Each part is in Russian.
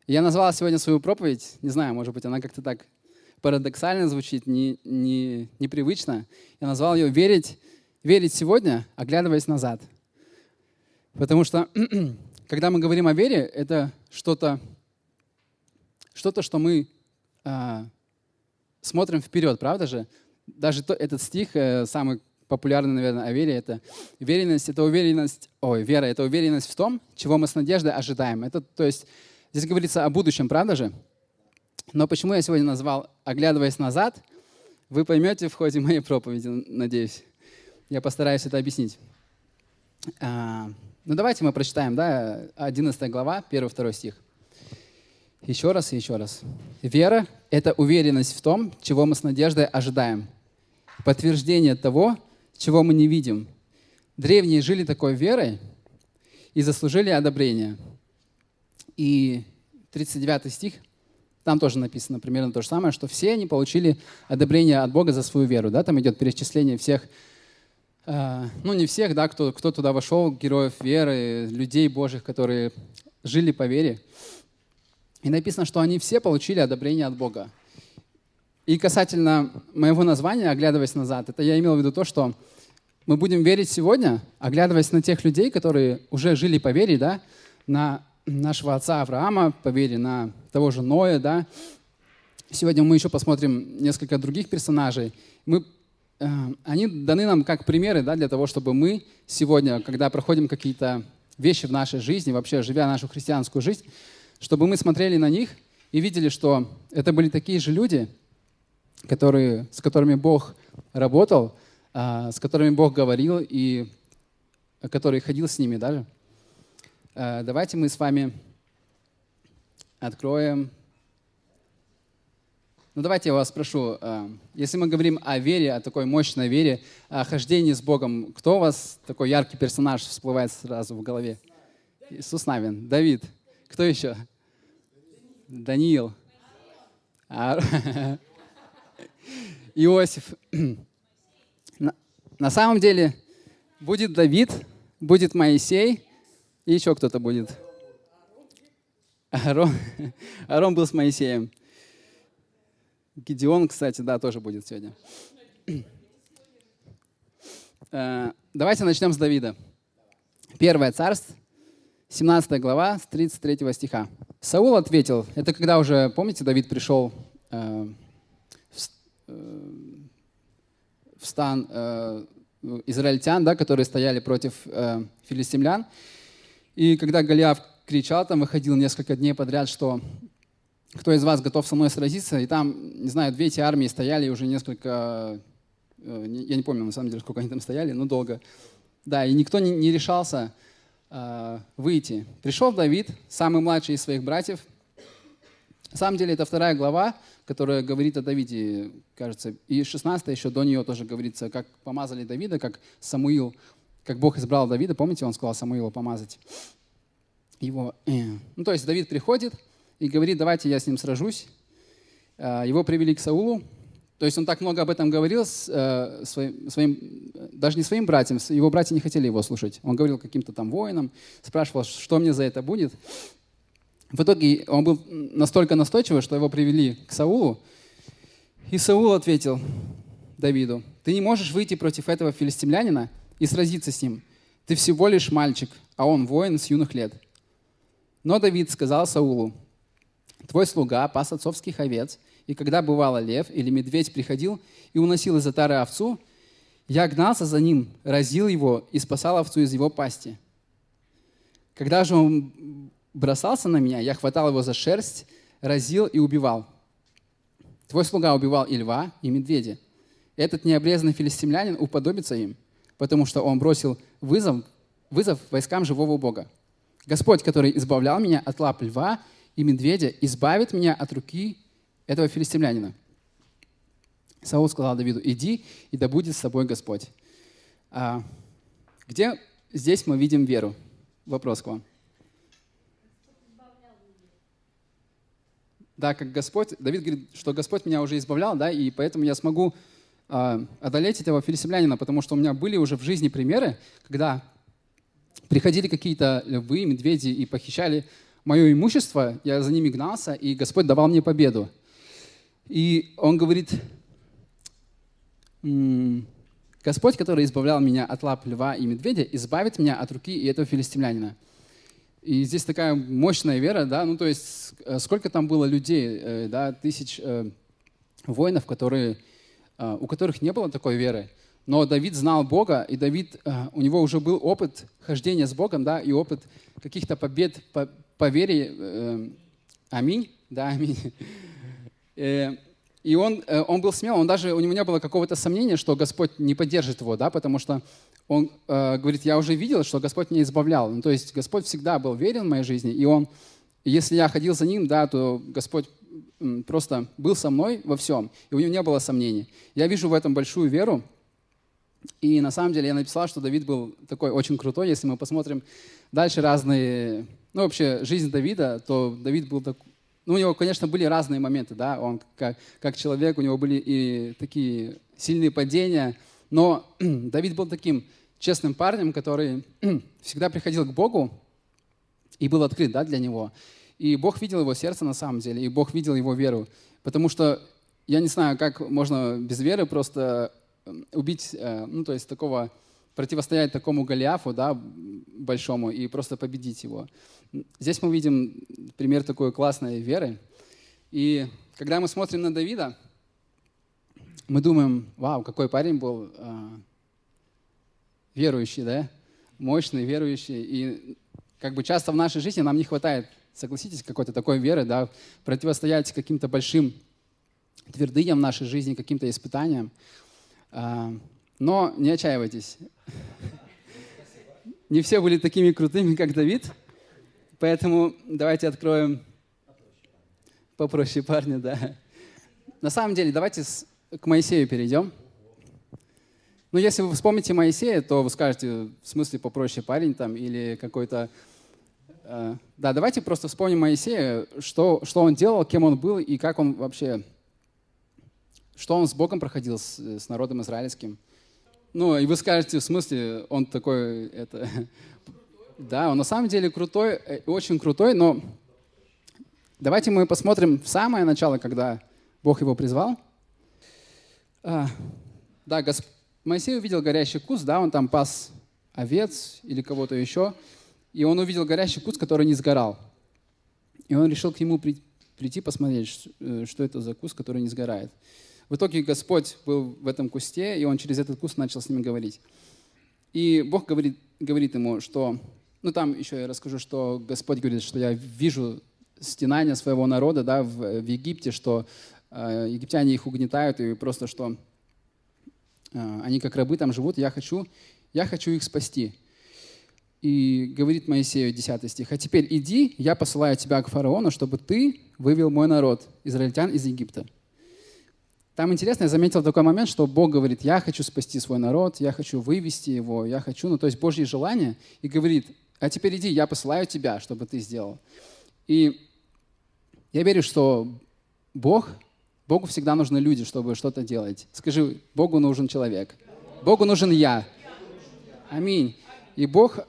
Я назвал сегодня свою проповедь, не знаю, может быть, она как-то так парадоксально звучит, непривычно. Я назвал ее «Верить сегодня, оглядываясь назад». Потому что, когда мы говорим о вере, это что-то, что мы смотрим вперед, правда же? Даже этот стих, самый популярный, наверное, о вере, это вера – это уверенность в том, чего мы с надеждой ожидаем. Это, то есть, здесь говорится о будущем, правда же? Но почему я сегодня назвал «Оглядываясь назад», вы поймете в ходе моей проповеди, надеюсь. Я постараюсь это объяснить. Давайте мы прочитаем, 11 глава, 1-2 стих. Еще раз и еще раз. «Вера – это уверенность в том, чего мы с надеждой ожидаем. Подтверждение того, чего мы не видим. Древние жили такой верой и заслужили одобрение». И 39 стих, там тоже написано примерно то же самое, что все они получили одобрение от Бога за свою веру. Там идет перечисление всех, не всех, кто туда вошел, героев веры, людей Божьих, которые жили по вере. И написано, что они все получили одобрение от Бога. И касательно моего названия, оглядываясь назад, это я имел в виду то, что мы будем верить сегодня, оглядываясь на тех людей, которые уже жили по вере, на нашего отца Авраама, по вере, на того же Ноя. Сегодня мы еще посмотрим несколько других персонажей. Они даны нам как примеры, для того, чтобы мы сегодня, когда проходим какие-то вещи в нашей жизни, вообще живя нашу христианскую жизнь, чтобы мы смотрели на них и видели, что это были такие же люди, с которыми Бог работал, с которыми Бог говорил и который ходил с ними даже. Давайте мы с вами откроем. Давайте я вас спрошу, если мы говорим о вере, о такой мощной вере, о хождении с Богом, кто у вас такой яркий персонаж всплывает сразу в голове? Иисус Навин, Давид. Кто еще? Даниил. Иосиф. На самом деле будет Давид, будет Моисей, и еще кто-то будет. Аарон был с Моисеем. Гедеон, кстати, тоже будет сегодня. Давайте начнем с Давида. 1 Царств, 17 глава, с 33 стиха. Саул ответил, это когда уже, помните, Давид пришел в стан израильтян, которые стояли против филистимлян. И когда Голиаф кричал, выходил несколько дней подряд, что кто из вас готов со мной сразиться, и там, не знаю, 2 эти армии стояли уже несколько, я не помню на самом деле, сколько они там стояли, но долго. И никто не решался выйти. Пришел Давид, самый младший из своих братьев. На самом деле это 2 глава, которая говорит о Давиде, кажется, и 16 еще до нее тоже говорится, как помазали Давида, как Самуил, как Бог избрал Давида, помните, он сказал Самуилу помазать его. То есть Давид приходит и говорит, давайте я с ним сражусь. Его привели к Саулу. То есть он так много об этом говорил своим, даже не своим братьям, его братья не хотели его слушать. Он говорил каким-то там воинам, спрашивал, что мне за это будет. В итоге он был настолько настойчивый, что его привели к Саулу. И Саул ответил Давиду, ты не можешь выйти против этого филистимлянина и сразиться с ним. Ты всего лишь мальчик, а он воин с юных лет. Но Давид сказал Саулу, твой слуга пас отцовских овец, и когда бывало лев или медведь приходил и уносил из отары овцу, я гнался за ним, разил его и спасал овцу из его пасти. Когда же он бросался на меня, я хватал его за шерсть, разил и убивал. Твой слуга убивал и льва, и медведя. Этот необрезанный филистимлянин уподобится им, потому что он бросил вызов войскам живого Бога. Господь, который избавлял меня от лап льва и медведя, избавит меня от руки этого филистимлянина. Саул сказал Давиду, иди, и да будет с тобой Господь. Где здесь мы видим веру? Вопрос к вам. Как Господь, Давид говорит, что Господь меня уже избавлял, и поэтому я смогу одолеть этого филистимлянина, потому что у меня были уже в жизни примеры, когда приходили какие-то львы, медведи и похищали мое имущество, я за ними гнался, и Господь давал мне победу. И он говорит, Господь, который избавлял меня от лап льва и медведя, избавит меня от руки и этого филистимлянина. И здесь такая мощная вера, да, ну то есть сколько там было людей, да, тысяч воинов, у которых не было такой веры. Но Давид знал Бога, и у него уже был опыт хождения с Богом, да, и опыт каких-то побед по вере. Аминь, да, аминь. И он был смел, у него не было какого-то сомнения, что Господь не поддержит его, да, потому что он говорит, я уже видел, что Господь меня избавлял. Ну, то есть Господь всегда был верен в моей жизни, и если я ходил за Ним, да, то Господь просто был со мной во всем, и у него не было сомнений. Я вижу в этом большую веру, и на самом деле я написал, что Давид был такой очень крутой. Если мы посмотрим дальше вообще жизнь Давида, то Давид был такой. Ну, у него, конечно, были разные моменты, да, он как человек, у него были и такие сильные падения, но Давид был таким честным парнем, который всегда приходил к Богу и был открыт, да, для него. И Бог видел его сердце на самом деле, и Бог видел его веру, потому что я не знаю, как можно без веры просто убить, ну, то есть противостоять такому Голиафу, да, большому, и просто победить его. Здесь мы видим пример такой классной веры. И когда мы смотрим на Давида, мы думаем, вау, какой парень был верующий, да, мощный, верующий. И как бы часто в нашей жизни нам не хватает, согласитесь, какой-то такой веры, да, противостоять каким-то большим твердыням в нашей жизни, каким-то испытаниям. Но не отчаивайтесь. Не все были такими крутыми, как Давид. Поэтому давайте откроем попроще парня, да. На самом деле, давайте к Моисею перейдем. Ну, если вы вспомните Моисея, то вы скажете, в смысле попроще парень там или какой-то... Да, давайте просто вспомним Моисея, что он делал, кем он был и как он вообще... Что он с Богом проходил, с народом израильским. Ну, и вы скажете, в смысле, он такой... Да, он на самом деле крутой, очень крутой, но давайте мы посмотрим в самое начало, когда Бог его призвал. Да, Моисей увидел горящий куст, да, он там пас овец или кого-то еще, и он увидел горящий куст, который не сгорал. И он решил к нему прийти посмотреть, что это за куст, который не сгорает. В итоге Господь был в этом кусте, и он через этот куст начал с ним говорить. И Бог говорит ему, что... Ну, там еще я расскажу, что Господь говорит, что я вижу стенания своего народа, да, в Египте, что египтяне их угнетают, и просто что они как рабы там живут, я хочу их спасти. И говорит Моисею, 10 стих, «А теперь иди, я посылаю тебя к фараону, чтобы ты вывел мой народ, израильтян, из Египта». Там интересно, я заметил такой момент, что Бог говорит, я хочу спасти свой народ, я хочу вывести его, я хочу, ну то есть Божье желание, и говорит, а теперь иди, я посылаю тебя, чтобы ты сделал. И я верю, что Богу всегда нужны люди, чтобы что-то делать. Скажи, Богу нужен человек. Богу нужен я. Аминь. И Бог,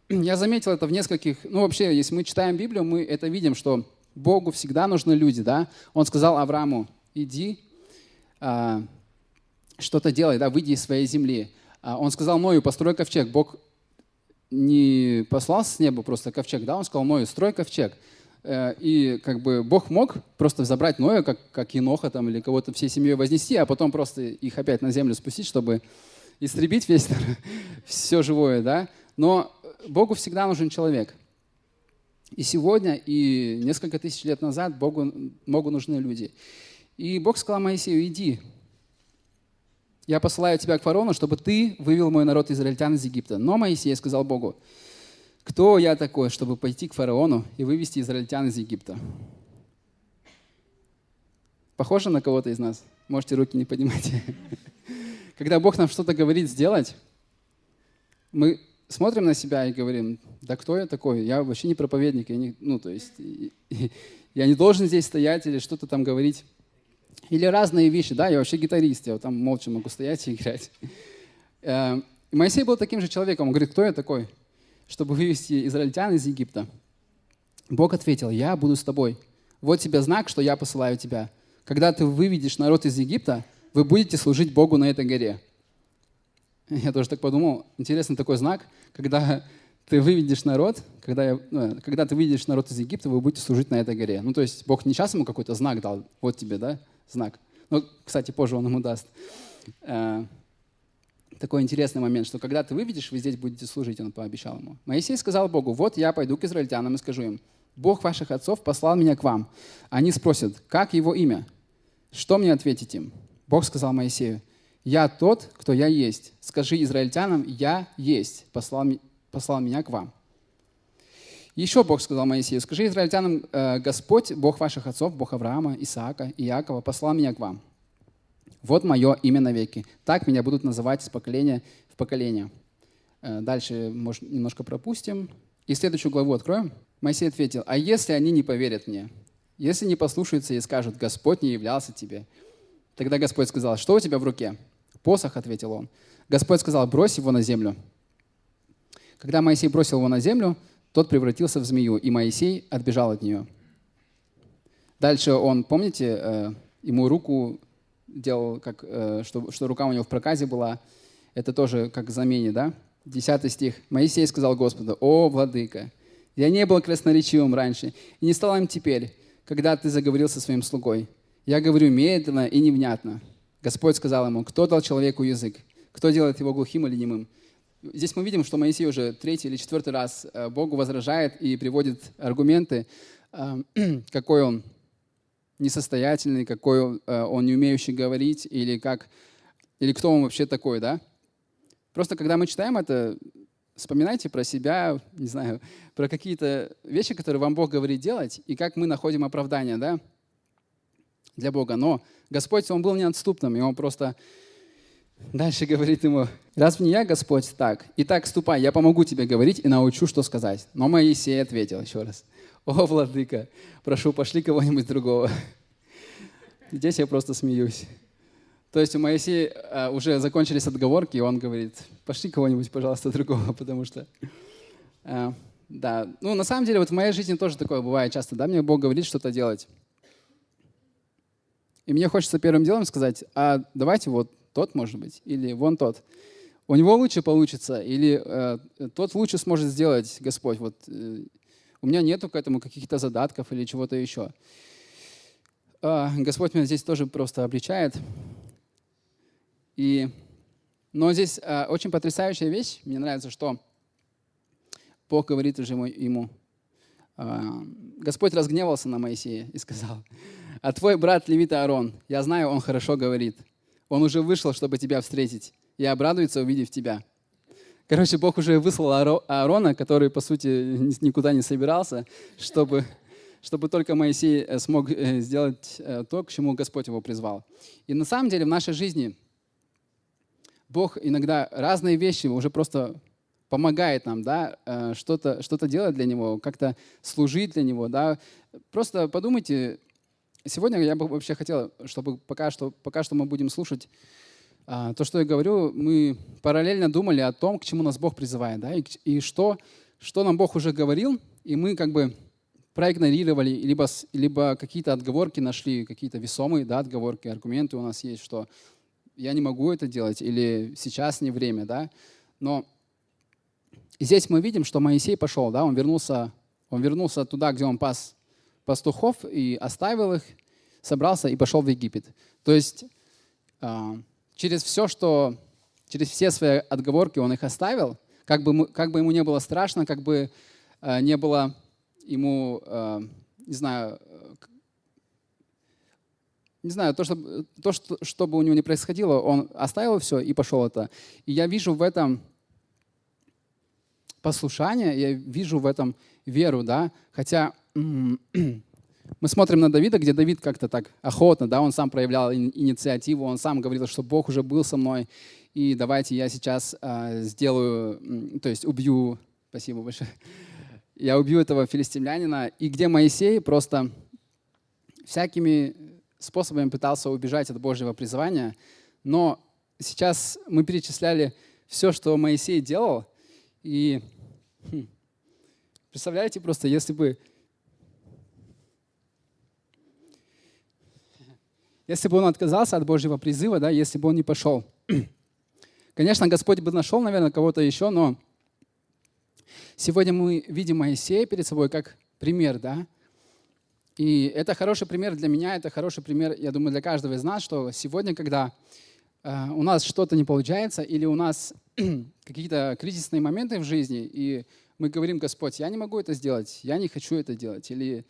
я заметил это в нескольких, ну вообще, если мы читаем Библию, мы это видим, что Богу всегда нужны люди, да. Он сказал Аврааму, иди, что-то делай, да, выйди из своей земли. Он сказал Ною, построй ковчег. Бог не послал с неба просто ковчег, да, он сказал Ною, строй ковчег. И как бы Бог мог просто забрать Ноя, как Еноха там, или кого-то всей семьей вознести, а потом просто их опять на землю спустить, чтобы истребить все живое, да. Но Богу всегда нужен человек. И сегодня, и несколько тысяч лет назад Богу нужны люди. И Бог сказал Моисею, иди, я посылаю тебя к фараону, чтобы ты вывел мой народ израильтян из Египта. Но Моисей сказал Богу, кто я такой, чтобы пойти к фараону и вывести израильтян из Египта? Похоже на кого-то из нас? Можете руки не поднимать. Когда Бог нам что-то говорит сделать, мы смотрим на себя и говорим, да кто я такой? Я вообще не проповедник, я не должен здесь стоять или что-то там говорить. Или разные вещи, да, я вообще гитарист, я вот там молча могу стоять и играть. Моисей был таким же человеком, он говорит, кто я такой, чтобы вывести израильтян из Египта? Бог ответил: «Я буду с тобой. Вот тебе знак, что я посылаю тебя. Когда ты выведешь народ из Египта, вы будете служить Богу на этой горе». Я тоже так подумал. Интересный такой знак, когда ты выведешь народ, когда ты выведешь народ из Египта, вы будете служить на этой горе. Ну, то есть Бог не сейчас ему какой-то знак дал, вот тебе, да, знак. Ну, кстати, позже он ему даст. Такой интересный момент, что когда ты выведешь, вы здесь будете служить, он пообещал ему. Моисей сказал Богу: «Вот я пойду к израильтянам и скажу им: Бог ваших отцов послал меня к вам». Они спросят: «Как его имя?» Что мне ответить им? Бог сказал Моисею: «Я тот, кто я есть. Скажи израильтянам: я есть, послал меня к вам». Еще Бог сказал Моисею: «Скажи израильтянам: Господь, Бог ваших отцов, Бог Авраама, Исаака и Иакова, послал меня к вам. Вот мое имя навеки. Так меня будут называть из поколения в поколение». Дальше, может, немножко пропустим. И следующую главу откроем. Моисей ответил: «А если они не поверят мне? Если не послушаются и скажут: Господь не являлся тебе?» Тогда Господь сказал: «Что у тебя в руке?» «Посох», — ответил он. Господь сказал: «Брось его на землю». Когда Моисей бросил его на землю, тот превратился в змею, и Моисей отбежал от нее. Дальше он, помните, ему руку делал, что рука у него в проказе была. Это тоже как знамение, да? 10 стих. «Моисей сказал Господу: О, владыка, я не был красноречивым раньше, и не стал им теперь, когда ты заговорил со своим слугой. Я говорю медленно и невнятно». Господь сказал ему: «Кто дал человеку язык? Кто делает его глухим или немым?» Здесь мы видим, что Моисей уже 3-й или 4-й раз Богу возражает и приводит аргументы, какой он несостоятельный, какой он не умеющий говорить, или кто он вообще такой, да? Просто когда мы читаем это, вспоминайте про себя, не знаю, про какие-то вещи, которые вам Бог говорит делать, и как мы находим оправдание, да, для Бога. Но Господь, Он был неотступным, и Он просто дальше говорит ему: «Разве не я, Господь, так? Итак, ступай, я помогу тебе говорить и научу, что сказать». Но Моисей ответил еще раз: «О, владыка, прошу, пошли кого-нибудь другого». Здесь я просто смеюсь. То есть у Моисея уже закончились отговорки, и он говорит: «Пошли кого-нибудь, пожалуйста, другого», потому что… Да, ну на самом деле вот в моей жизни тоже такое бывает часто, да, мне Бог говорит что-то делать. И мне хочется первым делом сказать: а давайте вот тот, может быть, или вон тот. У него лучше получится, или тот лучше сможет сделать Господь. Вот у меня нету к этому каких-то задатков или чего-то еще. Господь меня здесь тоже просто обличает. Но здесь очень потрясающая вещь. Мне нравится, что Бог говорит уже ему. Господь разгневался на Моисея и сказал: «А твой брат левит Аарон, я знаю, он хорошо говорит. Он уже вышел, чтобы тебя встретить, и обрадуется, увидев тебя». Короче, Бог уже выслал Аарона, который, по сути, никуда не собирался, чтобы только Моисей смог сделать то, к чему Господь его призвал. И на самом деле в нашей жизни Бог иногда разные вещи уже просто помогает нам, да, что-то делать для Него, как-то служить для Него. Да. Просто подумайте, сегодня я бы вообще хотел, чтобы пока что мы будем слушать то, что я говорю, мы параллельно думали о том, к чему нас Бог призывает, да, и что нам Бог уже говорил, и мы как бы проигнорировали, либо какие-то отговорки нашли, какие-то весомые, да, отговорки, аргументы у нас есть, что я не могу это делать, или сейчас не время, да. Но здесь мы видим, что Моисей пошел, да, он вернулся туда, где он пас пастухов, и оставил их, собрался и пошел в Египет. То есть через все свои отговорки он их оставил, как бы ему не было страшно, как бы не было ему, не знаю, что бы у него ни происходило, он оставил все и пошел это. И я вижу в этом послушание, я вижу в этом веру, да, хотя мы смотрим на Давида, где Давид как-то так охотно, да, он сам проявлял инициативу, он сам говорил, что Бог уже был со мной, и давайте я сейчас сделаю, то есть убью, спасибо большое, я убью этого филистимлянина, и где Моисей просто всякими способами пытался убежать от Божьего призвания, но сейчас мы перечисляли все, что Моисей делал, и представляете просто, если бы Если бы он отказался от Божьего призыва, да, если бы он не пошел. Конечно, Господь бы нашел, наверное, кого-то еще, но сегодня мы видим Моисея перед собой как пример, да. И это хороший пример для меня, это хороший пример, я думаю, для каждого из нас, что сегодня, когда у нас что-то не получается или у нас какие-то кризисные моменты в жизни, и мы говорим: Господь, я не могу это сделать, я не хочу это делать, или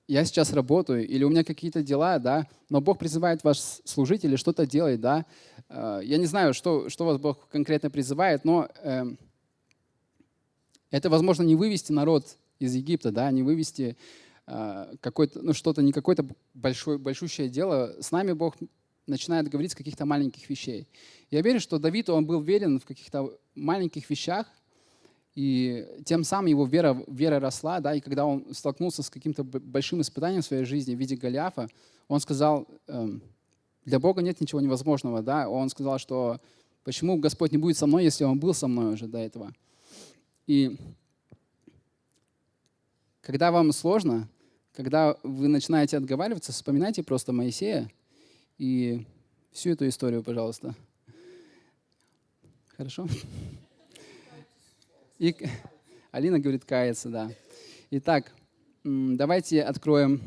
я сейчас работаю, или у меня какие-то дела, да, но Бог призывает вас служить или что-то делать, да. Я не знаю, что вас Бог конкретно призывает, но это, возможно, не вывести народ из Египта, да, не вывести какое-то, ну, что-то, не какое-то большущее дело. С нами Бог начинает говорить с каких-то маленьких вещей. Я верю, что Давид, он был верен в каких-то маленьких вещах, и тем самым его вера росла, да, и когда он столкнулся с каким-то большим испытанием в своей жизни в виде Голиафа, он сказал: для Бога нет ничего невозможного, да, он сказал, что почему Господь не будет со мной, если Он был со мной уже до этого. И когда вам сложно, когда вы начинаете отговариваться, вспоминайте просто Моисея и всю эту историю, пожалуйста. Хорошо? И Алина говорит каяться, да. Итак, давайте откроем.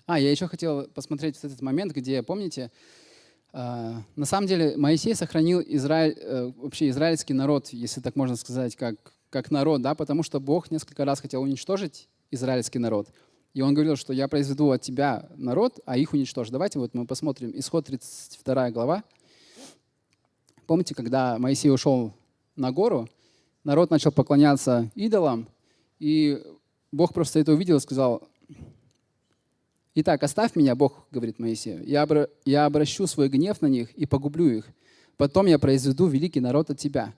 Я еще хотел посмотреть вот этот момент, где, помните, на самом деле Моисей сохранил вообще израильский народ, если так можно сказать, как народ, да, потому что Бог несколько раз хотел уничтожить израильский народ. И он говорил, что я произведу от тебя народ, а их уничтожу. Давайте вот мы посмотрим Исход 32 глава. Помните, когда Моисей ушел на гору, народ начал поклоняться идолам, и Бог просто это увидел и сказал: «Итак, оставь меня, Бог, — говорит Моисею, — я обращу свой гнев на них и погублю их. Потом я произведу великий народ от тебя».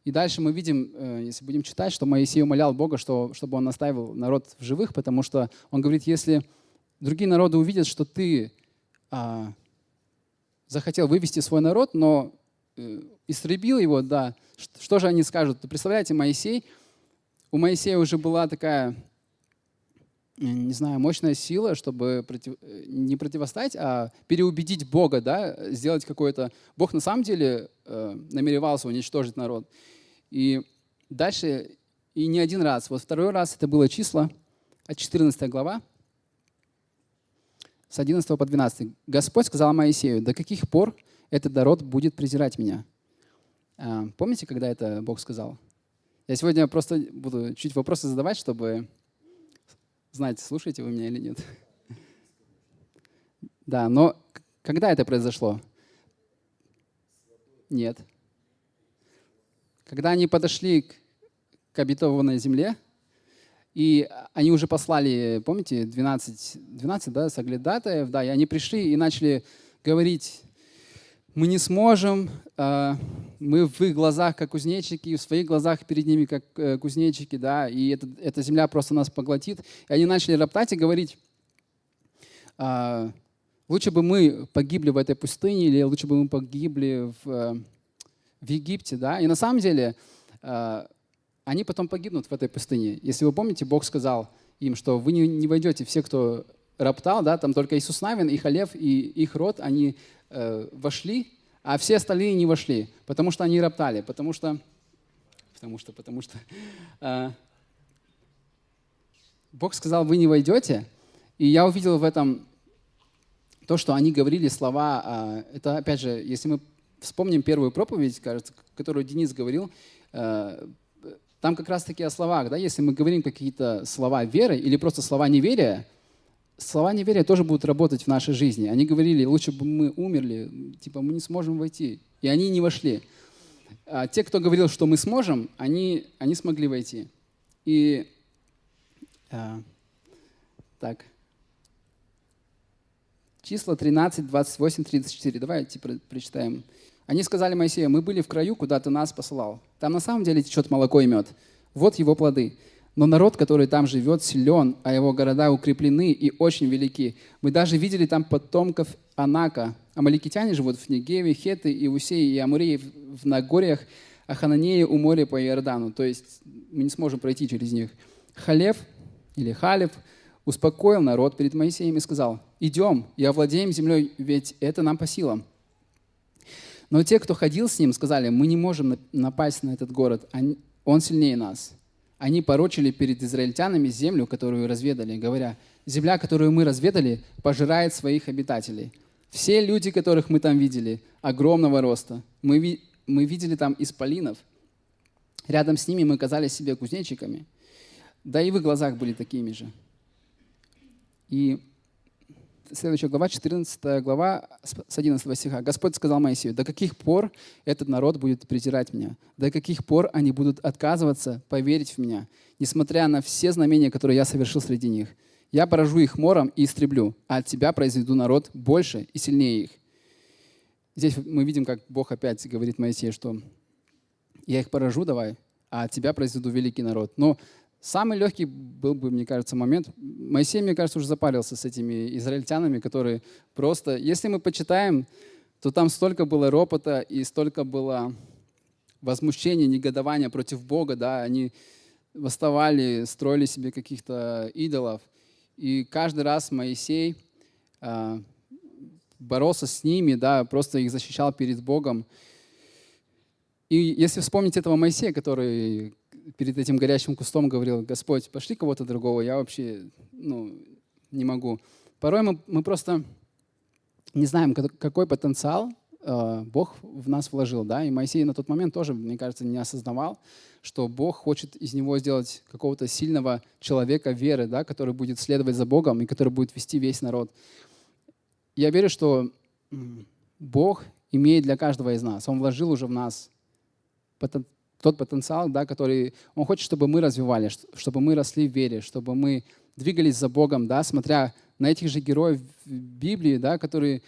И дальше мы видим, если будем читать, что Моисей умолял Бога, чтобы он оставил народ в живых, потому что он говорит: если другие народы увидят, что ты захотел вывести свой народ, но истребил его, да, что же они скажут? Представляете, у Моисея уже была такая, не знаю, мощная сила, чтобы не противостоять, а переубедить Бога, да, сделать какое-то... Бог на самом деле намеревался уничтожить народ. И дальше, и не один раз, вот второй раз это было числа, 14 глава, с 11 по 12. «Господь сказал Моисею: до каких пор этот народ будет презирать меня?» Помните, когда это Бог сказал? Я сегодня просто буду чуть вопросы задавать, чтобы знать, слушаете вы меня или нет. Да, но когда это произошло? Нет. Когда они подошли к обетованной земле, и они уже послали, помните, 12 да, соглядатаев, да, и они пришли и начали говорить: мы не сможем, мы в их глазах как кузнечики, в своих глазах перед ними как кузнечики, да, и эта земля просто нас поглотит. И они начали роптать и говорить: лучше бы мы погибли в этой пустыне, или лучше бы мы погибли в Египте, да. И на самом деле они потом погибнут в этой пустыне. Если вы помните, Бог сказал им, что вы не войдете, все, кто роптал, да, там только Иисус Навин, и Халев, и их род, они вошли, а все остальные не вошли, потому что они роптали, потому что Бог сказал: вы не войдете. И я увидел в этом то, что они говорили слова, это опять же, если мы вспомним первую проповедь, кажется, которую Денис говорил, там как раз таки о словах, да, если мы говорим какие-то слова веры или просто слова неверия, слова неверия тоже будут работать в нашей жизни. Они говорили: лучше бы мы умерли, типа мы не сможем войти. И они не вошли. А те, кто говорил, что мы сможем, они смогли войти. И так. Числа 13, 28, 34. Давайте прочитаем. Они сказали Моисею: мы были в краю, куда ты нас посылал. Там на самом деле течет молоко и мед. Вот его плоды. Но народ, который там живет, силен, а его города укреплены и очень велики. Мы даже видели там потомков Анака. Амаликитяне живут в Негеве, Хетты, Иусеи и Амуреи в Нагорьях, а Хананеи у моря по Иордану. То есть мы не сможем пройти через них. Халев или Халев успокоил народ перед Моисеем и сказал: «Идем и овладеем землей, ведь это нам по силам». Но те, кто ходил с ним, сказали: «Мы не можем напасть на этот город, он сильнее нас». Они порочили перед израильтянами землю, которую разведали, говоря: «Земля, которую мы разведали, пожирает своих обитателей. Все люди, которых мы там видели, огромного роста. Мы видели там исполинов. Рядом с ними мы казались себе кузнечиками. Да и в их глазах были такими же». И следующая глава, 14 глава, с 11 стиха. «Господь сказал Моисею: до каких пор этот народ будет презирать меня? До каких пор они будут отказываться поверить в меня, несмотря на все знамения, которые я совершил среди них? Я поражу их мором и истреблю, а от тебя произведу народ больше и сильнее их». Здесь мы видим, как Бог опять говорит Моисею, что я их поражу, давай, а от тебя произведу великий народ. Но самый легкий был бы, мне кажется, момент. Моисей, мне кажется, уже запарился с этими израильтянами, которые просто, если мы почитаем, то там столько было ропота и столько было возмущения, негодования против Бога, да, они восставали, строили себе каких-то идолов. И каждый раз Моисей боролся с ними, да, просто их защищал перед Богом. И если вспомнить этого Моисея, который перед этим горящим кустом говорил: «Господь, пошли кого-то другого, я вообще не могу». Порой мы просто не знаем, какой потенциал Бог в нас вложил. Да? И Моисей на тот момент тоже, мне кажется, не осознавал, что Бог хочет из него сделать какого-то сильного человека веры, да, который будет следовать за Богом и который будет вести весь народ. Я верю, что Бог имеет для каждого из нас. Он вложил уже в нас тот потенциал, да, который Он хочет, чтобы мы развивали, чтобы мы росли в вере, чтобы мы двигались за Богом, да, смотря на этих же героев в Библии, да, которые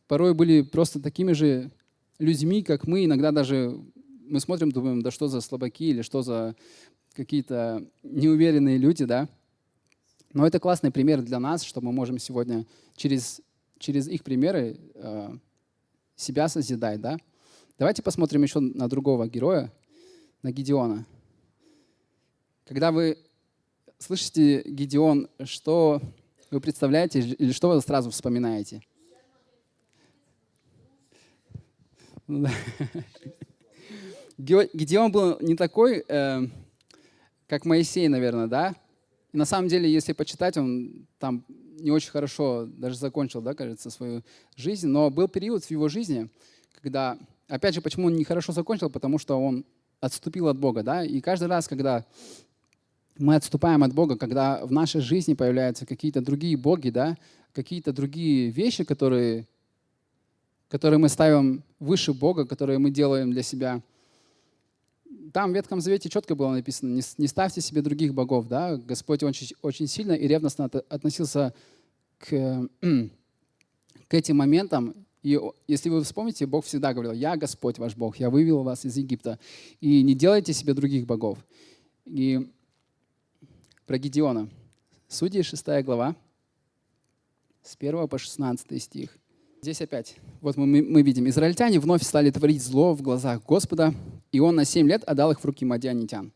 порой были просто такими же людьми, как мы. Иногда даже мы смотрим, думаем: да что за слабаки или что за какие-то неуверенные люди, да. Но это классный пример для нас, что мы можем сегодня через их примеры себя созидать, да. Давайте посмотрим еще на другого героя, на Гидеона. Когда вы слышите Гидеон, что вы представляете или что вы сразу вспоминаете? Гидеон был не такой, как Моисей, наверное, да? И на самом деле, если почитать, он там не очень хорошо даже закончил, да, кажется, свою жизнь. Но был период в его жизни, когда, опять же, почему он нехорошо закончил? Потому что он отступил от Бога, да? И каждый раз, когда мы отступаем от Бога, когда в нашей жизни появляются какие-то другие боги, да, какие-то другие вещи, которые мы ставим выше Бога, которые мы делаем для себя. Там в Ветхом Завете четко было написано: не ставьте себе других богов. Да? Господь очень сильно и ревностно относился к этим моментам. И если вы вспомните, Бог всегда говорил: «Я Господь ваш Бог, я вывел вас из Египта, и не делайте себе других богов». И про Гидеона. Судьи 6 глава, с 1 по 16 стих. Здесь опять, вот мы видим, израильтяне вновь стали творить зло в глазах Господа, и Он на 7 лет отдал их в руки мадианитян.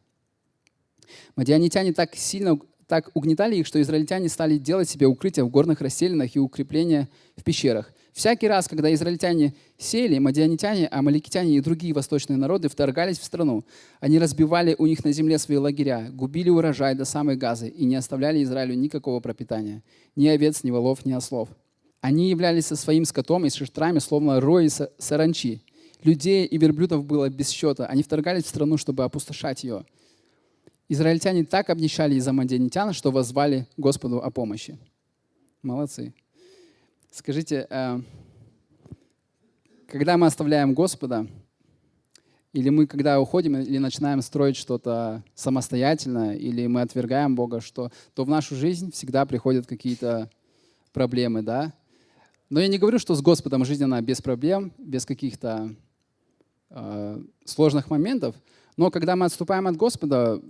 Мадианитяне так угнетали их, что израильтяне стали делать себе укрытия в горных расселинах и укрепления в пещерах. Всякий раз, когда израильтяне сеяли, мадианитяне, амаликитяне и другие восточные народы вторгались в страну. Они разбивали у них на земле свои лагеря, губили урожай до самой Газы и не оставляли Израилю никакого пропитания, ни овец, ни волов, ни ослов. Они являлись со своим скотом и с шерстрами, словно рои саранчи. Людей и верблюдов было без счета. Они вторгались в страну, чтобы опустошать ее. Израильтяне так обнищали из-за мадианитян, что воззвали Господу о помощи. Молодцы. Скажите, когда мы оставляем Господа, или мы, когда уходим, или начинаем строить что-то самостоятельно, или мы отвергаем Бога, то в нашу жизнь всегда приходят какие-то проблемы, да? Но я не говорю, что с Господом жизнь, она без проблем, без каких-то сложных моментов, но когда мы отступаем от Господа,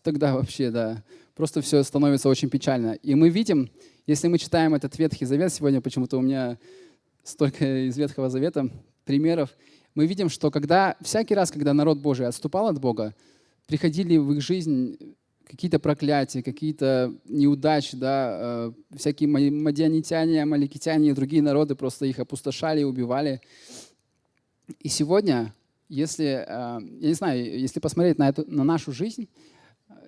тогда вообще, да, просто все становится очень печально. И мы видим, если мы читаем этот Ветхий Завет, сегодня почему-то у меня столько из Ветхого Завета примеров, мы видим, что всякий раз, когда народ Божий отступал от Бога, приходили в их жизнь какие-то проклятия, какие-то неудачи, да, всякие мадианитяне, амаликитяне и другие народы просто их опустошали и убивали. И сегодня, если, я не знаю, если посмотреть на нашу жизнь,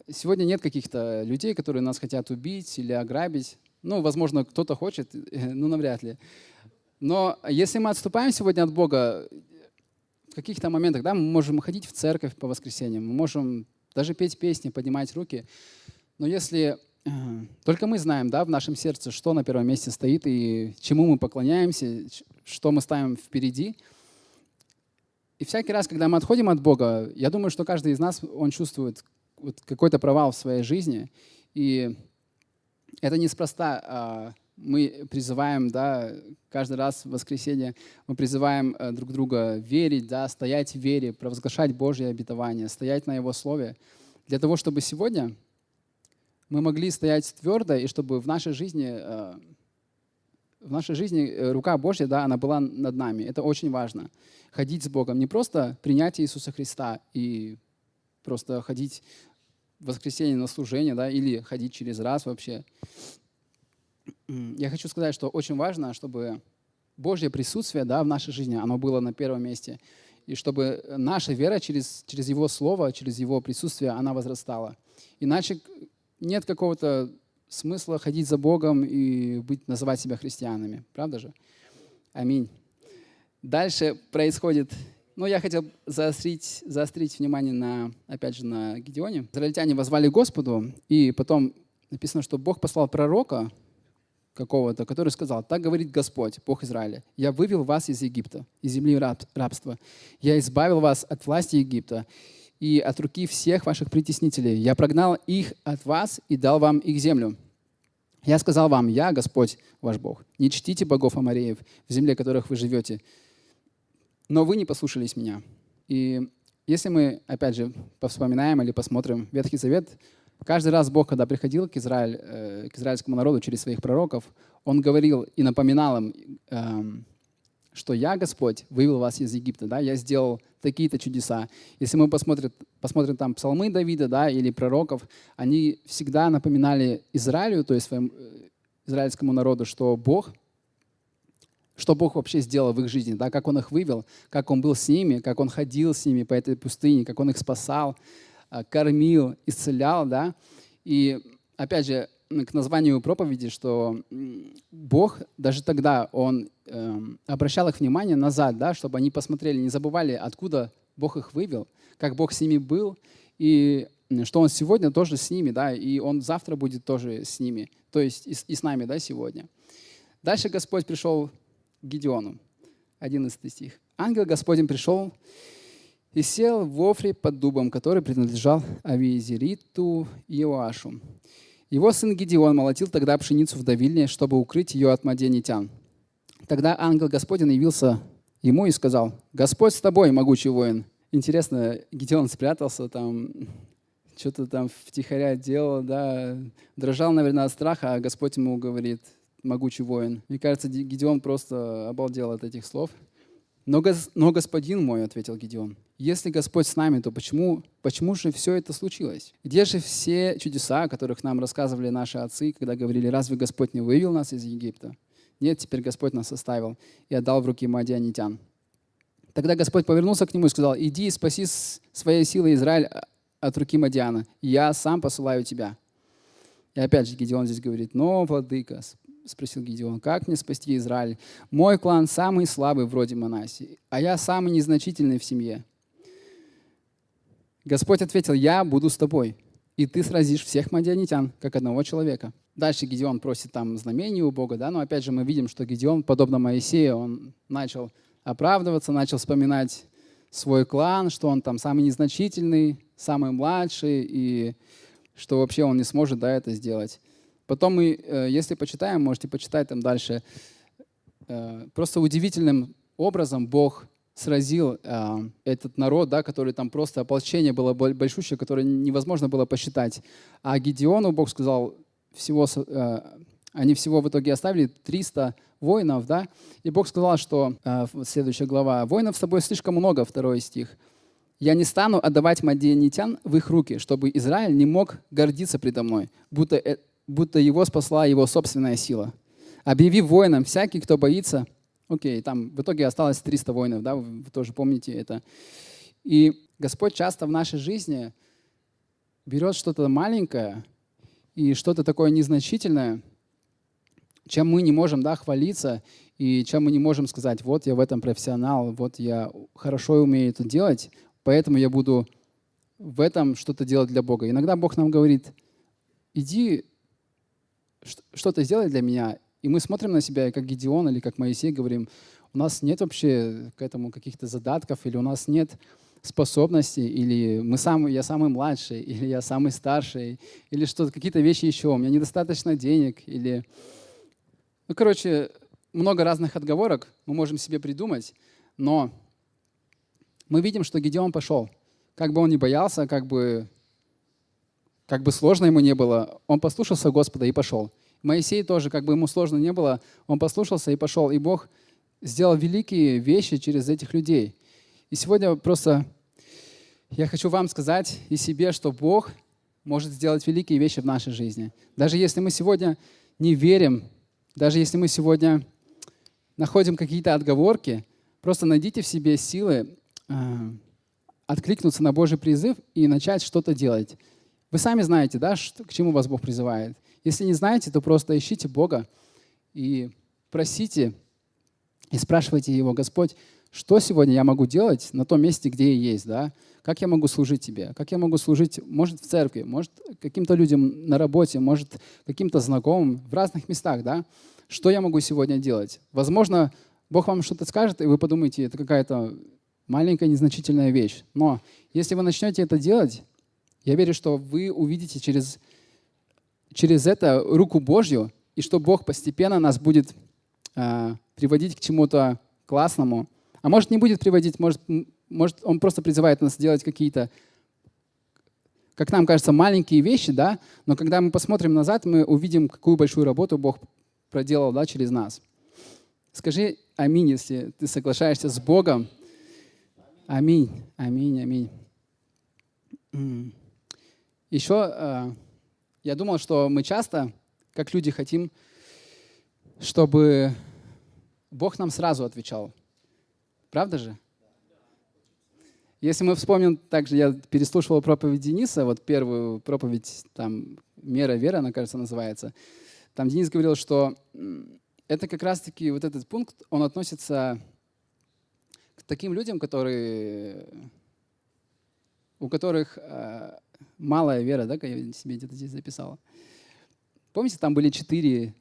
сегодня нет каких-то людей, которые нас хотят убить или ограбить. Ну, возможно, кто-то хочет, но навряд ли. Но если мы отступаем сегодня от Бога, в каких-то моментах, да, мы можем ходить в церковь по воскресеньям, мы можем даже петь песни, поднимать руки. Но если только мы знаем, да, в нашем сердце, что на первом месте стоит и чему мы поклоняемся, что мы ставим впереди. И всякий раз, когда мы отходим от Бога, я думаю, что каждый из нас, он чувствует вот какой-то провал в своей жизни. И это неспроста. Мы призываем, да, каждый раз в воскресенье мы призываем друг друга верить, да, стоять в вере, провозглашать Божье обетование, стоять на Его Слове, для того, чтобы сегодня мы могли стоять твердо, и чтобы в нашей жизни рука Божья, да, она была над нами. Это очень важно. Ходить с Богом, не просто принять Иисуса Христа и просто ходить в воскресенье на служение, да, или ходить через раз вообще. Я хочу сказать, что очень важно, чтобы Божье присутствие, да, в нашей жизни, оно было на первом месте. И чтобы наша вера через Его Слово, через Его присутствие, она возрастала. Иначе нет какого-то смысла ходить за Богом и называть себя христианами. Правда же? Аминь. Дальше происходит... я хотел заострить внимание опять же, на Гидеоне. Израильтяне воззвали к Господу, и потом написано, что Бог послал пророка какого-то, который сказал: «Так говорит Господь, Бог Израиля, я вывел вас из Египта, из земли рабства. Я избавил вас от власти Египта и от руки всех ваших притеснителей. Я прогнал их от вас и дал вам их землю. Я сказал вам: я Господь ваш Бог. Не чтите богов амореев, в земле которых вы живете. Но вы не послушались меня». И если мы, опять же, повспоминаем или посмотрим Ветхий Завет, каждый раз Бог, когда приходил к израильскому народу через своих пророков, Он говорил и напоминал им, что «Я, Господь, вывел вас из Египта, да, я сделал такие-то чудеса». Если мы посмотрим там псалмы Давида, да, или пророков, они всегда напоминали Израилю, то есть своему израильскому народу, что Бог вообще сделал в их жизни, да, как Он их вывел, как Он был с ними, как Он ходил с ними по этой пустыне, как Он их спасал, кормил, исцелял, да. И опять же, к названию проповеди, что Бог даже тогда, Он обращал их внимание назад, да, чтобы они посмотрели, не забывали, откуда Бог их вывел, как Бог с ними был, и что Он сегодня тоже с ними, да, и Он завтра будет тоже с ними, то есть и с нами, да, сегодня. Дальше Господь пришел к Гидеону, 11 стих. «Ангел Господень пришел и сел в Офре под дубом, который принадлежал Авиезериту Иоашу. Его сын Гидеон молотил тогда пшеницу в давильне, чтобы укрыть ее от мадианитян. Тогда ангел Господень явился ему и сказал: «Господь с тобой, могучий воин». Интересно, Гидеон спрятался там, что-то там втихаря делал, да, дрожал, наверное, от страха, а Господь ему говорит: «Могучий воин». Мне кажется, Гидеон просто обалдел от этих слов. «Но господин мой, — ответил Гидеон, — если Господь с нами, то почему же все это случилось? Где же все чудеса, о которых нам рассказывали наши отцы, когда говорили: разве Господь не вывел нас из Египта? Нет, теперь Господь нас оставил и отдал в руки мадианитян». Тогда Господь повернулся к нему и сказал: «Иди и спаси своей силой Израиль от руки Мадиана, и я сам посылаю тебя». И опять же Гидеон здесь говорит: «Но, владыка, — спросил Гидеон, — как мне спасти Израиль? Мой клан самый слабый вроде Манаси, а я самый незначительный в семье». Господь ответил: «Я буду с тобой, и ты сразишь всех мадианитян, как одного человека». Дальше Гидеон просит там знамений у Бога, да, но опять же мы видим, что Гидеон, подобно Моисею, он начал оправдываться, начал вспоминать свой клан, что он там самый незначительный, самый младший, и что вообще он не сможет, да, это сделать. Потом мы, если почитаем, можете почитать там дальше, просто удивительным образом Бог сразил этот народ, да, который там просто ополчение было большущее, которое невозможно было посчитать. А Гидеону Бог сказал, они всего в итоге оставили 300 воинов, да, и Бог сказал, что, следующая глава, «Воинов с тобой слишком много», 2 стих, Я не стану отдавать мадианитян в их руки, чтобы Израиль не мог гордиться предо мной, будто его спасла его собственная сила. Объяви воинам, всякий, кто боится». Окей, там в итоге осталось 300 воинов, да, вы тоже помните это. И Господь часто в нашей жизни берет что-то маленькое и что-то такое незначительное, чем мы не можем, да, хвалиться, и чем мы не можем сказать: вот я в этом профессионал, вот я хорошо умею это делать, поэтому я буду в этом что-то делать для Бога. Иногда Бог нам говорит: иди что-то сделай для меня. И мы смотрим на себя, как Гедеон или как Моисей, говорим: у нас нет вообще к этому каких-то задатков, или у нас нет способностей, или я самый младший, или я самый старший, или что-то, какие-то вещи еще, у меня недостаточно денег, или... Ну, короче, много разных отговорок мы можем себе придумать, но мы видим, что Гедеон пошел. Как бы он ни боялся, как бы сложно ему не было, он послушался Господа и пошел. Моисей тоже, как бы ему сложно не было, он послушался и пошел. И Бог сделал великие вещи через этих людей. И сегодня просто я хочу вам сказать и себе, что Бог может сделать великие вещи в нашей жизни. Даже если мы сегодня не верим, даже если мы сегодня находим какие-то отговорки, просто найдите в себе силы откликнуться на Божий призыв и начать что-то делать. Вы сами знаете, да, к чему вас Бог призывает. Если не знаете, то просто ищите Бога и просите, и спрашивайте Его: Господь, что сегодня я могу делать на том месте, где я есть, да? Как я могу служить Тебе? Как я могу служить, может, в церкви, может, каким-то людям на работе, может, каким-то знакомым, в разных местах, да? Что я могу сегодня делать? Возможно, Бог вам что-то скажет, и вы подумаете, это какая-то маленькая, незначительная вещь. Но если вы начнете это делать, я верю, что вы увидите через это руку Божью, и что Бог постепенно нас будет приводить к чему-то классному. А может, не будет приводить, может, Он просто призывает нас делать какие-то, как нам кажется, маленькие вещи, да? Но когда мы посмотрим назад, мы увидим, какую большую работу Бог проделал, да, через нас. Скажи аминь, если ты соглашаешься с Богом. Аминь, аминь, аминь. Еще я думал, что мы часто, как люди, хотим, чтобы Бог нам сразу отвечал. Правда же? Если мы вспомним, также я переслушивал проповедь Дениса, вот первую проповедь, там, «Мера веры», она, кажется, называется. Там Денис говорил, что это как раз-таки вот этот пункт, он относится к таким людям, у которых малая вера, да, как я себе где-то здесь записала. Помните, там были четыре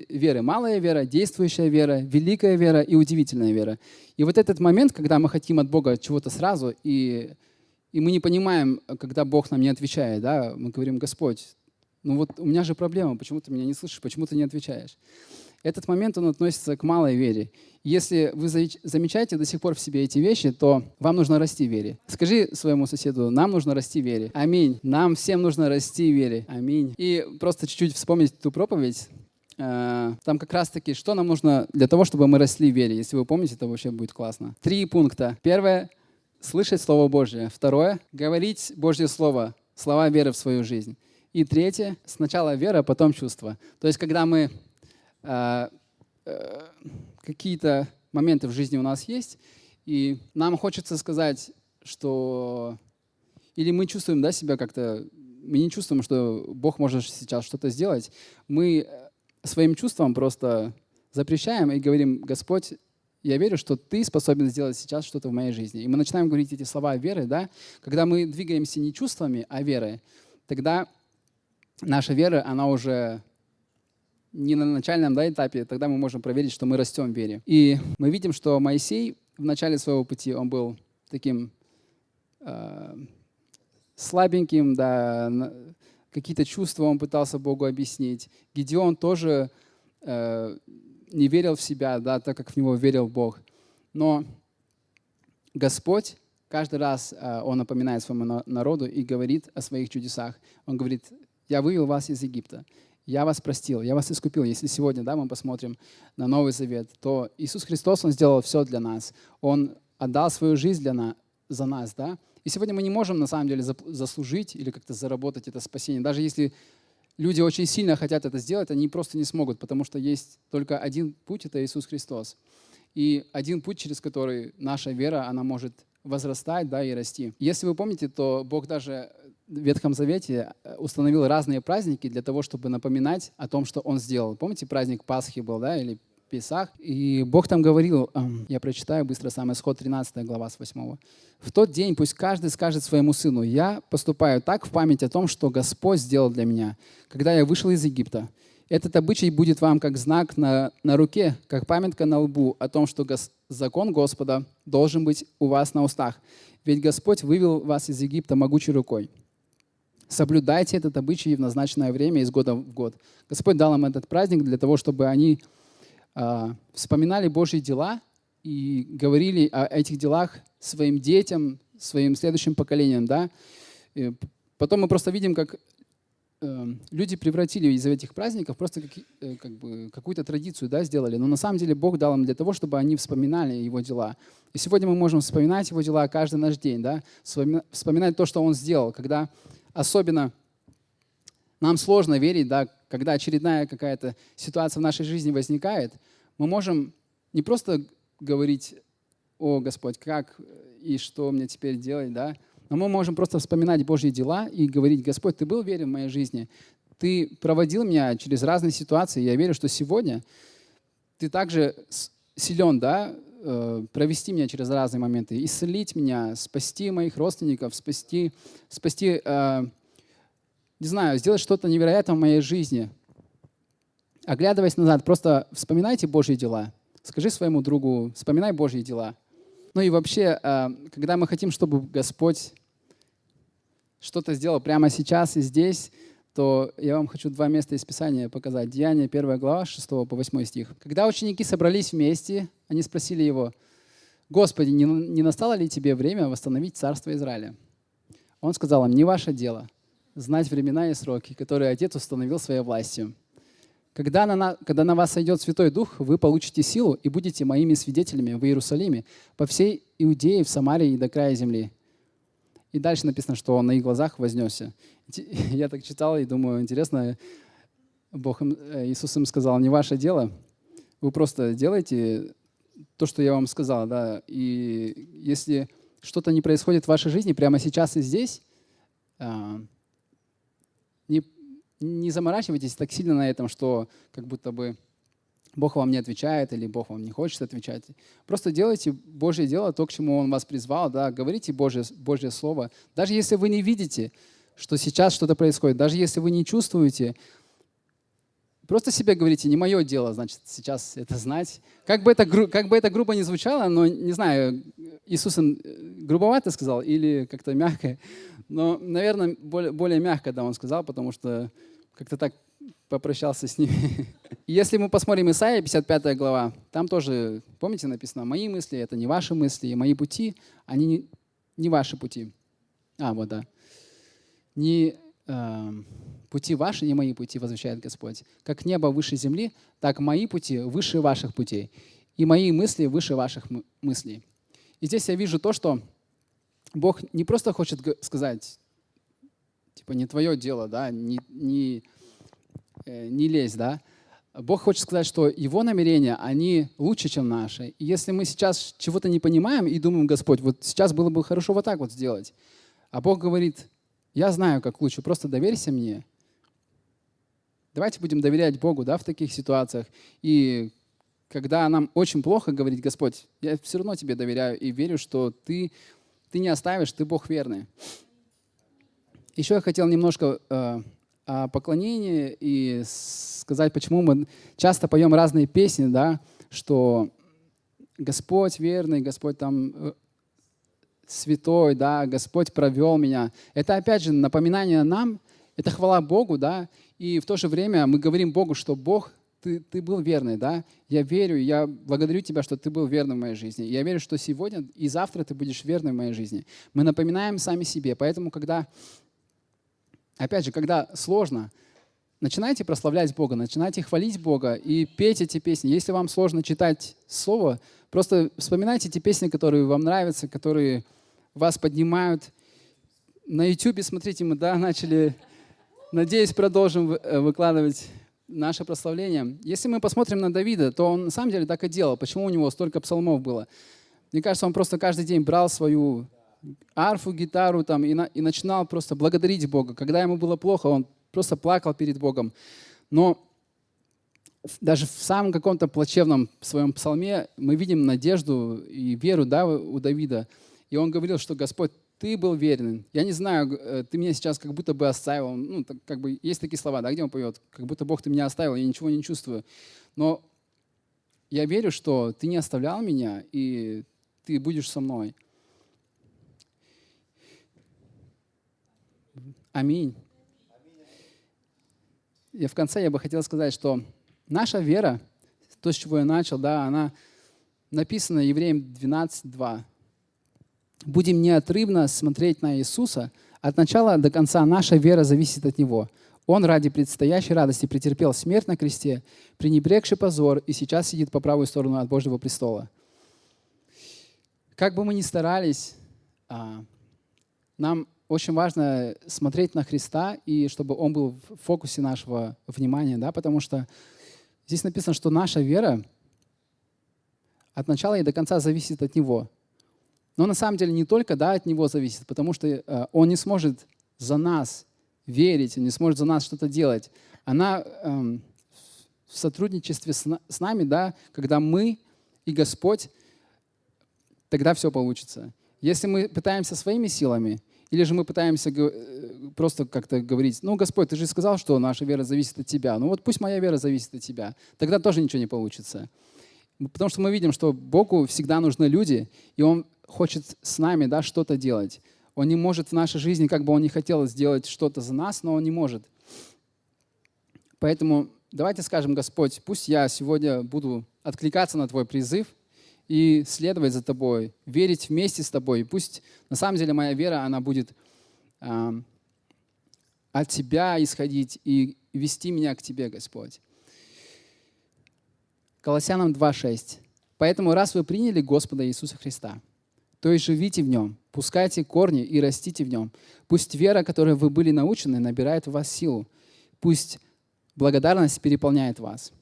веры. Малая вера, действующая вера, великая вера и удивительная вера. И вот этот момент, когда мы хотим от Бога чего-то сразу, и мы не понимаем, когда Бог нам не отвечает, да, мы говорим: Господь, ну вот у меня же проблема, почему ты меня не слышишь, почему ты не отвечаешь? Этот момент, он относится к малой вере. Если вы замечаете до сих пор в себе эти вещи, то вам нужно расти в вере. Скажи своему соседу: нам нужно расти в вере. Аминь. Нам всем нужно расти в вере. Аминь. И просто чуть-чуть вспомнить ту проповедь. Там как раз-таки, что нам нужно для того, чтобы мы росли в вере. Если вы помните, то вообще будет классно. 3 пункта. Первое — слышать Слово Божье. Второе — говорить Божье Слово, слова веры в свою жизнь. И третье — сначала вера, потом чувство. То есть, когда мы какие-то моменты в жизни у нас есть, и нам хочется сказать, что... Или мы чувствуем, да, себя как-то... Мы не чувствуем, что Бог может сейчас что-то сделать. Мы своим чувством просто запрещаем и говорим: Господь, я верю, что Ты способен сделать сейчас что-то в моей жизни. И мы начинаем говорить эти слова веры, да? Когда мы двигаемся не чувствами, а верой, тогда наша вера, она уже... не на начальном, да, этапе, тогда мы можем проверить, что мы растем в вере. И мы видим, что Моисей в начале своего пути, он был таким слабеньким, да, какие-то чувства он пытался Богу объяснить. Гедеон тоже не верил в себя, да, так как в него верил Бог. Но Господь каждый раз, Он напоминает своему народу и говорит о своих чудесах. Он говорит: «Я вывел вас из Египта. Я вас простил, я вас искупил». Если сегодня, да, мы посмотрим на Новый Завет, то Иисус Христос, Он сделал все для нас. Он отдал свою жизнь за нас, да. И сегодня мы не можем на самом деле заслужить или как-то заработать это спасение. Даже если люди очень сильно хотят это сделать, они просто не смогут, потому что есть только один путь — это Иисус Христос. И один путь, через который наша вера, она может возрастать, да, и расти. Если вы помните, то Бог даже в Ветхом Завете установил разные праздники для того, чтобы напоминать о том, что Он сделал. Помните, праздник Пасхи был, да, или Песах? И Бог там говорил, я прочитаю быстро сам Исход 13 глава с 8. «В тот день пусть каждый скажет своему сыну: я поступаю так в память о том, что Господь сделал для меня, когда я вышел из Египта. Этот обычай будет вам как знак на руке, как памятка на лбу о том, что закон Господа должен быть у вас на устах. Ведь Господь вывел вас из Египта могучей рукой. Соблюдайте этот обычай в назначенное время из года в год». Господь дал им этот праздник для того, чтобы они вспоминали Божьи дела и говорили о этих делах своим детям, своим следующим поколениям. Да? И потом мы просто видим, как люди превратили из этих праздников просто какую-то традицию, да, сделали. Но на самом деле Бог дал им для того, чтобы они вспоминали Его дела. И сегодня мы можем вспоминать Его дела каждый наш день, да? Вспоминать то, что Он сделал, когда особенно нам сложно верить, да, когда очередная какая-то ситуация в нашей жизни возникает, мы можем не просто говорить: «О, Господь, как и что мне теперь делать?», да? Но мы можем просто вспоминать Божьи дела и говорить: «Господь, Ты был верен в моей жизни, Ты проводил меня через разные ситуации, я верю, что сегодня Ты также силен, да, провести меня через разные моменты, исцелить меня, спасти моих родственников, спасти, не знаю, сделать что-то невероятное в моей жизни». Оглядываясь назад, просто вспоминайте Божьи дела. Скажи своему другу: «Вспоминай Божьи дела». Ну и вообще, когда мы хотим, чтобы Господь что-то сделал прямо сейчас и здесь, то я вам хочу 2 места из Писания показать. Деяния, 1 глава, 6 по 8 стих. Когда ученики собрались вместе, они спросили Его: «Господи, не настало ли Тебе время восстановить царство Израиля?» Он сказал им: «Не ваше дело знать времена и сроки, которые Отец установил своей властью. Когда на вас сойдет Святой Дух, вы получите силу и будете моими свидетелями в Иерусалиме, по всей Иудее, в Самарии и до края земли». И дальше написано, что Он на их глазах вознесся. Я так читал и думаю, интересно, Иисус им сказал: «Не ваше дело, вы просто делайте то, что я вам сказал». Да? И если что-то не происходит в вашей жизни прямо сейчас и здесь, не заморачивайтесь так сильно на этом, что как будто бы Бог вам не отвечает или Бог вам не хочет отвечать. Просто делайте Божье дело, то, к чему Он вас призвал, да, говорите Божье Слово. Даже если вы не видите, что сейчас что-то происходит, даже если вы не чувствуете, просто себе говорите: «Не мое дело, значит, сейчас это знать». Как бы это грубо не звучало, но, не знаю, Иисус им грубовато сказал или как-то мягко, но, наверное, более мягко, да, Он сказал, потому что как-то так попрощался с ними. Если мы посмотрим Исайя, 55 глава, там тоже, помните, написано: «Мои мысли — это не ваши мысли, и мои пути, они не ваши пути». Вот, да. «Не пути ваши, не мои пути, возвещает Господь. Как небо выше земли, так мои пути выше ваших путей, и мои мысли выше ваших мыслей». И здесь я вижу то, что Бог не просто хочет сказать, типа, не твое дело, да, не лезь, да. Бог хочет сказать, что Его намерения, они лучше, чем наши. И если мы сейчас чего-то не понимаем и думаем: «Господь, вот сейчас было бы хорошо вот так вот сделать», а Бог говорит: «Я знаю, как лучше, просто доверься мне». Давайте будем доверять Богу, да, в таких ситуациях. И когда нам очень плохо, говорить: «Господь, я все равно Тебе доверяю и верю, что Ты не оставишь, Ты Бог верный». Еще я хотел немножко о поклонении и сказать, почему мы часто поем разные песни, да, что Господь верный, Господь там святой, да, Господь провел меня. Это опять же напоминание нам, это хвала Богу, да, и в то же время мы говорим Богу, что Бог, ты был верный, да, я верю, я благодарю Тебя, что Ты был верным в моей жизни. Я верю, что сегодня и завтра Ты будешь верным в моей жизни. Мы напоминаем сами себе, поэтому опять же, когда сложно, начинайте прославлять Бога, начинайте хвалить Бога и петь эти песни. Если вам сложно читать Слово, просто вспоминайте те песни, которые вам нравятся, которые вас поднимают. На YouTube, смотрите, мы начали, надеюсь, продолжим выкладывать наше прославление. Если мы посмотрим на Давида, то он на самом деле так и делал. Почему у него столько псалмов было? Мне кажется, он просто каждый день брал свою арфу, гитару там, и начинал просто благодарить Бога. Когда ему было плохо, он просто плакал перед Богом. Но даже в самом каком-то плачевном своем псалме мы видим надежду и веру, у Давида. И он говорил, что Господь, Ты был верен. Я не знаю, Ты меня сейчас как будто бы оставил. Ну, как бы есть такие слова, где он поет, как будто Бог, Ты меня оставил, я ничего не чувствую. Но я верю, что Ты не оставлял меня, и Ты будешь со мной. Аминь. И в конце я бы хотел сказать, что наша вера, то, с чего я начал, она написана Евреям 12:2. Будем неотрывно смотреть на Иисуса. От начала до конца наша вера зависит от Него. Он ради предстоящей радости претерпел смерть на кресте, пренебрегший позор, и сейчас сидит по правую сторону от Божьего престола. Как бы мы ни старались, нам очень важно смотреть на Христа, и чтобы Он был в фокусе нашего внимания, потому что здесь написано, что наша вера от начала и до конца зависит от Него. Но на самом деле не только от Него зависит, потому что Он не сможет за нас верить, Он не сможет за нас что-то делать. Она в сотрудничестве с нами, когда мы и Господь, тогда все получится. Если мы пытаемся своими силами, или же мы пытаемся просто как-то говорить, Господь, Ты же сказал, что наша вера зависит от Тебя. Пусть моя вера зависит от Тебя. Тогда тоже ничего не получится. Потому что мы видим, что Богу всегда нужны люди, и Он хочет с нами что-то делать. Он не может в нашей жизни, как бы Он не хотел сделать что-то за нас, но Он не может. Поэтому давайте скажем, Господь, пусть я сегодня буду откликаться на Твой призыв и следовать за Тобой, верить вместе с Тобой. И пусть на самом деле моя вера, она будет от Тебя исходить и вести меня к Тебе, Господь. Колоссянам 2:6. Поэтому, раз вы приняли Господа Иисуса Христа, то и живите в Нем, пускайте корни и растите в Нем. Пусть вера, которой вы были научены, набирает в вас силу. Пусть благодарность переполняет вас.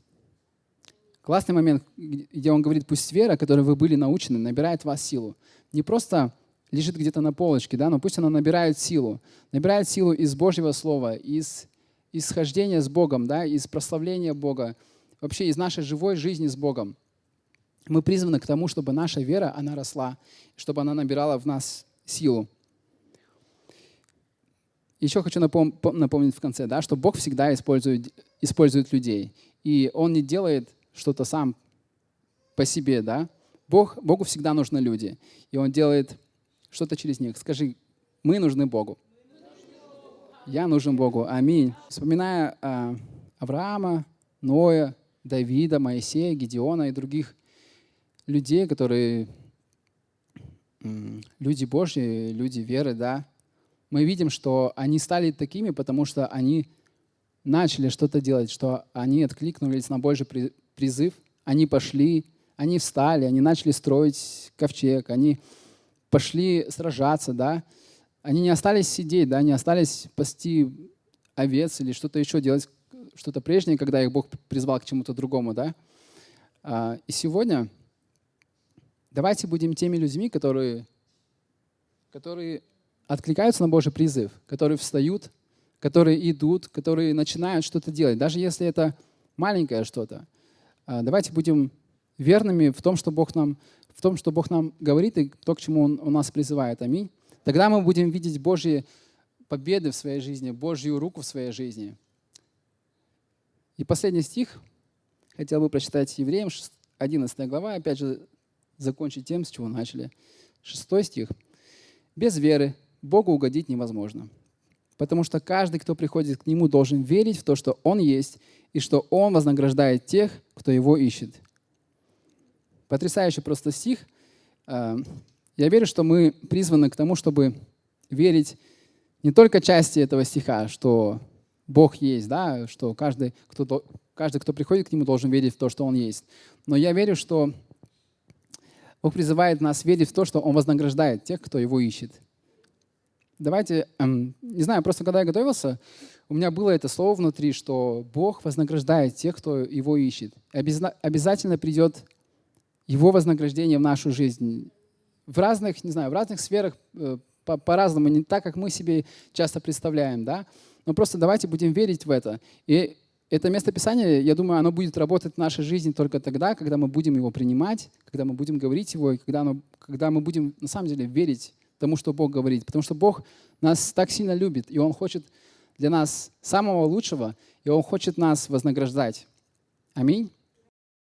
Классный момент, где он говорит, пусть вера, которой вы были научены, набирает в вас силу. Не просто лежит где-то на полочке, но пусть она набирает силу. Набирает силу из Божьего Слова, из схождения с Богом, из прославления Бога, вообще из нашей живой жизни с Богом. Мы призваны к тому, чтобы наша вера, она росла, чтобы она набирала в нас силу. Еще хочу напомнить в конце, что Бог всегда использует людей. И Он не делает что-то сам по себе. Богу всегда нужны люди. И Он делает что-то через них. Скажи, мы нужны Богу. Я нужен Богу. Аминь. Вспоминая Авраама, Ноя, Давида, Моисея, Гедеона и других людей, которые люди Божьи, люди веры, мы видим, что они стали такими, потому что они начали что-то делать, что они откликнулись на Божий призыв, они пошли, они встали, они начали строить ковчег, они пошли сражаться, Они не остались сидеть, не остались пасти овец или что-то еще делать, что-то прежнее, когда их Бог призвал к чему-то другому, И сегодня давайте будем теми людьми, которые откликаются на Божий призыв, которые встают, которые идут, которые начинают что-то делать, даже если это маленькое что-то. Давайте будем верными в том, что Бог нам говорит и то, к чему Он нас призывает. Аминь. Тогда мы будем видеть Божьи победы в своей жизни, Божью руку в своей жизни. И последний стих хотел бы прочитать Евреям, 11 глава, опять же, закончить тем, с чего начали. 6 стих. «Без веры Богу угодить невозможно, потому что каждый, кто приходит к Нему, должен верить в то, что Он есть, и что Он вознаграждает тех, кто Его ищет». Потрясающий просто стих. Я верю, что мы призваны к тому, чтобы верить не только части этого стиха, что Бог есть, что каждый, кто приходит к Нему, должен верить в то, что Он есть. Но я верю, что Бог призывает нас верить в то, что Он вознаграждает тех, кто Его ищет. Давайте, не знаю, просто когда я готовился, у меня было это слово внутри, что Бог вознаграждает тех, кто Его ищет. Обязательно придет Его вознаграждение в нашу жизнь. В разных, не знаю, в разных сферах по-разному, не так, как мы себе часто представляем, да? Но просто давайте будем верить в это. И это местописание, я думаю, оно будет работать в нашей жизни только тогда, когда мы будем его принимать, когда мы будем говорить его, и когда мы будем на самом деле верить тому, что Бог говорит. Потому что Бог нас так сильно любит, и Он хочет для нас самого лучшего, и Он хочет нас вознаграждать. Аминь.